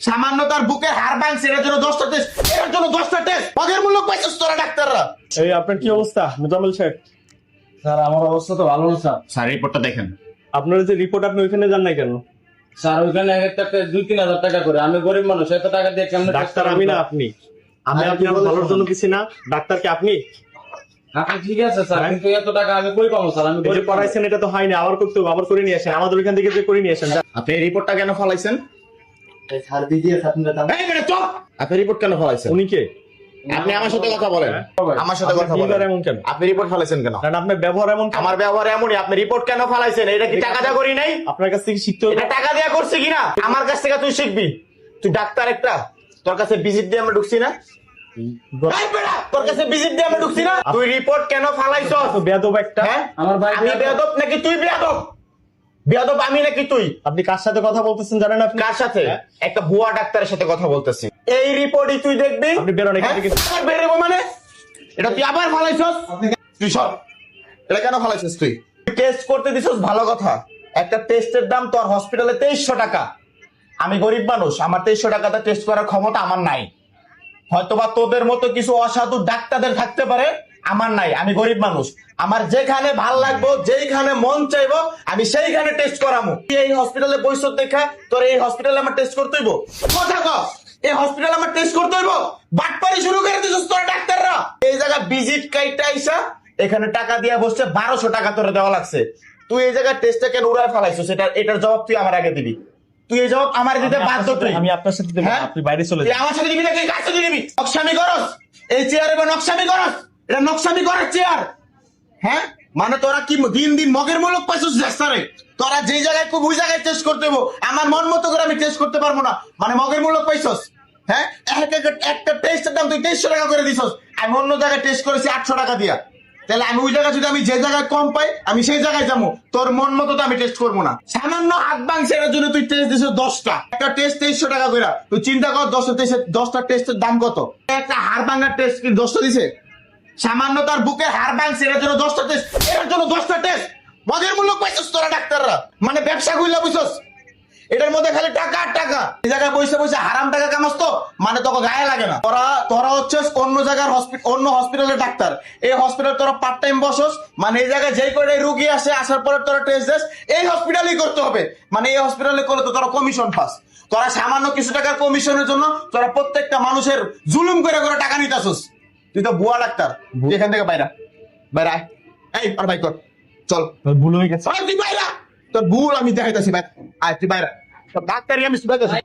সামান্য তার বুকের হাড় ভাঙছে, এর জন্য 10টা টেস্ট, এর জন্য 10টা টেস্ট। মগের মূল্য পাইছিস তোরা ডাক্তাররা। এই আপনার কি অবস্থা মোজাম্মেল সাহেব? স্যার আমার অবস্থা তো ভালো না স্যার। স্যার রিপোর্টটা দেখেন। আপনার যে রিপোর্ট আপনি ওইখানে যান নাই কেন? স্যার ওইখানে এক একটা 2-3 হাজার টাকা করে, আমি গরিব মানুষ, এত টাকা দিয়ে কেমন ডাক্তার আমি না আপনি? আমি আপনার ভালোর জন্য দিছি না, ডাক্তার কি আপনি? আপনি ঠিক আছে স্যার, কিন্তু এত টাকা আমি কই পাবো স্যার? আমি এই যে গরিব করাইছেন এটা তো হয়নি, আবার করতে হবে, আবার করে নিয়ে আসেন, আমাদের ওইখান থেকে যে করে নিয়ে আসেন। আপনি এই রিপোর্টটা কেন ফলাইছেন? স্যার দিদি আপনারা এই বেটা চুপ! আপনি রিপোর্ট কেন ফলাইছেন? উনি কে? আপনি আমার সাথে কথা বলেন। আমার সাথে কথা বলেন। এমন কেন? আপনি রিপোর্ট ফলাইছেন কেন? কারণ আপনার ব্যবহার এমন কেন? আমার ব্যবহার এমনই। আপনি রিপোর্ট কেন ফলাইছেন? এটা কি টাকা দেওয়া করি নাই? আপনার কাছ থেকে শিখতে হবে। এটা টাকা দেওয়া করছি কিনা? আমার কাছ থেকে তুই শিখবি। তুই ডাক্তার একটা, তোর কাছে ভিজিট দিয়ে আমরা ঢুকছি না? এই বেটা, তোর কাছে ভিজিট দিয়ে আমরা ঢুকছি না? তুই রিপোর্ট কেন ফলাইছস? তো বেয়াদব একটা। হ্যাঁ? আমার ভাই আমি বেয়াদব নাকি তুই বেয়াদব? বেয়াদব আমি নাকি তুই? আপনি কার সাথে কথা বলতেছেন জানেন আপনি? কার সাথে? একটা ভুয়া ডাক্তারের সাথে কথা বলতেছি। এই রিপোর্টই তুই দেখবি। আপনি বেরোন এখান থেকে। আবার বেরোবো মানে? এটা তুই আবার ফালাইছস? তুই সর। এটা কেন ফালাইছস তুই? টেস্ট করতে দিছস ভালো কথা। একটা টেস্টের দাম তোর হসপিটালে 2300 টাকা। আমি গরিব মানুষ, আমার 2300 টাকাতে টেস্ট করার ক্ষমতা আমার নাই। হয়তোবা তোদের মতো কিছু অসাধু ডাক্তারদের থাকতে পারে, আমার নাই। আমি গরিব মানুষ, আমার যেখানে ভাল লাগবো, যেইখানে মন চাইবো আমি সেইখানে টেস্ট করামু। এই হসপিটালে বৈশক দেখা তোর এই হসপিটালে আমার টেস্ট করতে হইব? কথা ক, এই হসপিটালে আমার টেস্ট করতে হইব? বাটপারি শুরু করে দিছিস তোর ডাক্তাররা। এই জায়গা ভিজিট কাইটা আইসা এখানে টাকা দিয়া বসছে, 1200 টাকা তোরে দেওয়া লাগছে। তুই এই জায়গায় টেস্টটা কেন উড়ায় ফেলাইছিস? এটার জবাব তুই আমার আগে দিবি। তুই এই জবাব আমার দিতে বাধ্য। তুই আমি আপনার সাথে দেবো, হ্যাঁ? আপনি বাইরে চলে তুই যান। আমার সাথে দিবি নাকি কার সাথে দিবি? নকশামি করস এই চেয়ারে, বা নকশামি করস? এটা নকশামি করার চেয়ার। হ্যাঁ, মানে তোরা কি দিন দিন মগের মূলক পাইছিস ডাক্তারে? তোরা যেই জায়গায় খুব ওই জায়গায় টেস্ট করতে হবো, আমার মন মতো করে আমি টেস্ট করতে পারবো না, মানে মগের মূলক পাইছস? হ্যাঁ, একটা টেস্টের দাম তুই 2300 টাকা করে দিছস। আমি অন্য জায়গায় টেস্ট করেছি 800 টাকা দিয়া। তাহলে আমি ওই জায়গায় যদি আমি যে জায়গায় কম পাই আমি সেই জায়গায় যাবো। তোর মন মতো তো আমি টেস্ট করবো না। সামান্য হাত ভাঙছে এর জন্য তুই টেস্ট দিছিস 10টা। একটা টেস্ট 2300 টাকা করে। তুই চিন্তা কর 10টা টেস্টের দাম কত? একটা হাড় ভাঙার টেস্ট কি 10টা দিছে? সামান্য তার বুকের হাড় ভাঙছে, এর জন্য 10টা টেস্ট, এর জন্য 10টা টেস্ট। মগের মূল্য পাইছিস তোরা ডাক্তাররা, মানে ব্যবসা কইলা বুঝছস? এটার মধ্যে খালি টাকা আর টাকা। এই জায়গায় বসে বসে হারাম টাকা কামাস তো, মানে তোকে গায়ে লাগে না। তোরা হচ্ছে অন্য জায়গার অন্য হসপিটালের ডাক্তার, এই হসপিটাল তোরা পার্ট টাইম বসস, মানে এই জায়গায় যেই করে রুগী আসে, আসার পরে তোরা টেস্ট দেস, এই হসপিটালই করতে হবে। মানে এই হসপিটালে করে তো তোরা কমিশন পাস। তোরা সামান্য কিছু টাকার কমিশনের জন্য তোরা প্রত্যেকটা মানুষের জুলুম করে করে টাকা নিতাছস। তুই তো বুয়া ডাক্তার। তুই এখান থেকে বাইরা বাইরা আয়। এই আর ভাই কর, চল। ভুল হয়ে গেছে। তুই বাইরা, তোর ভুল আমি দেখাইতেছি। আয় তুই বাইরা, ডাক্তারি আমি শুধাইতেছি।